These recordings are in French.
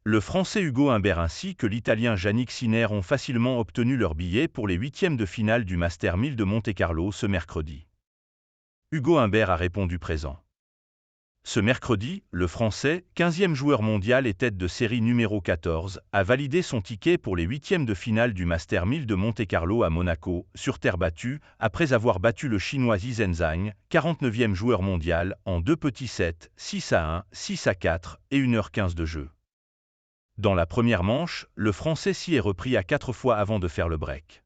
Le Français Hugo Humbert ainsi que l'Italien Jannik Sinner ont facilement obtenu leur billet pour les huitièmes de finale du Master 1000 de Monte-Carlo ce mercredi. Hugo Humbert a répondu présent. Ce mercredi, le Français, 15e joueur mondial et tête de série numéro 14, a validé son ticket pour les huitièmes de finale du Master 1000 de Monte-Carlo à Monaco, sur terre battue, après avoir battu le Chinois Yi Zhenzhang, 49e joueur mondial, en 2 petits sets, 6-1, 6-4 et 1h15 de jeu. Dans la première manche, le Français s'y est repris à 4 fois avant de faire le break.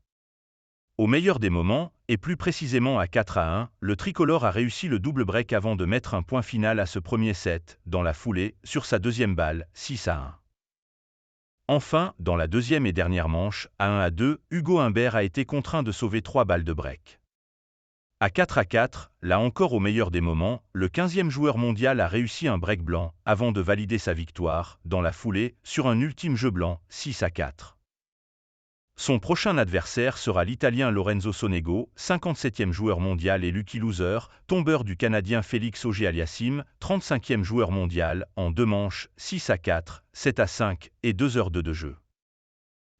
Au meilleur des moments, et plus précisément à 4-1, le tricolore a réussi le double break avant de mettre un point final à ce premier set, dans la foulée, sur sa deuxième balle, 6-1. Enfin, dans la deuxième et dernière manche, à 1-2, Hugo Humbert a été contraint de sauver 3 balles de break. À 4-4, là encore au meilleur des moments, le 15e joueur mondial a réussi un break blanc, avant de valider sa victoire, dans la foulée, sur un ultime jeu blanc, 6-4. Son prochain adversaire sera l'Italien Lorenzo Sonego, 57e joueur mondial et lucky loser, tombeur du Canadien Félix Auger-Aliassime, 35e joueur mondial, en 2 manches, 6-4, 7-5 et 2h02 de jeu.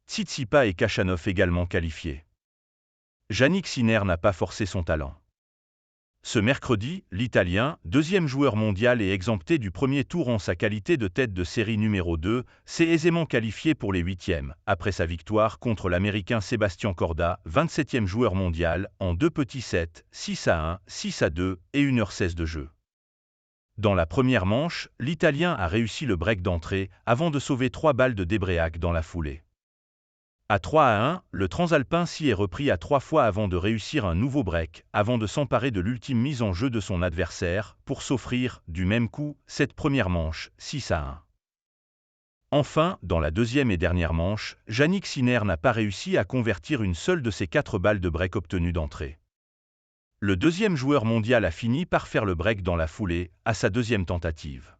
Tsitsipas et Khachanov également qualifiés. Jannik Sinner n'a pas forcé son talent. Ce mercredi, l'Italien, 2e joueur mondial et exempté du premier tour en sa qualité de tête de série numéro 2, s'est aisément qualifié pour les huitièmes, après sa victoire contre l'Américain Sebastian Corda, 27e joueur mondial, en 2 petits sets, 6-1, 6-2 et 1h16 de jeu. Dans la première manche, l'Italien a réussi le break d'entrée, avant de sauver 3 balles de débrayage dans la foulée. À 3-1, le Transalpin s'y est repris à 3 fois avant de réussir un nouveau break, avant de s'emparer de l'ultime mise en jeu de son adversaire, pour s'offrir, du même coup, cette première manche, 6-1. Enfin, dans la deuxième et dernière manche, Jannik Sinner n'a pas réussi à convertir une seule de ses 4 balles de break obtenues d'entrée. Le deuxième joueur mondial a fini par faire le break dans la foulée, à sa deuxième tentative.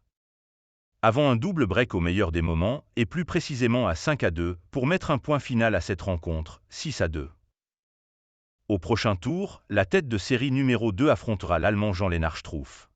Avant un double break au meilleur des moments, et plus précisément à 5-2, pour mettre un point final à cette rencontre, 6-2. Au prochain tour, la tête de série numéro 2 affrontera l'Allemand Jean-Lennart Struff.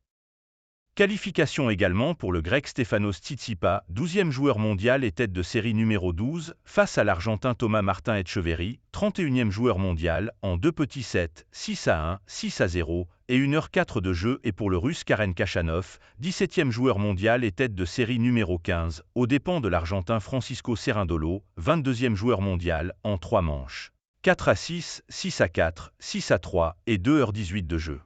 Qualification également pour le Grec Stefanos Tsitsipas, 12e joueur mondial et tête de série numéro 12, face à l'Argentin Thomas Martin Etcheverry, 31e joueur mondial, en 2 petits sets, 6-1, 6-0 et 1h04 de jeu et pour le Russe Karen Khachanov, 17e joueur mondial et tête de série numéro 15, aux dépens de l'Argentin Francisco Cerundolo, 22e joueur mondial, en 3 manches. 4-6, 6-4, 6-3 et 2h18 de jeu.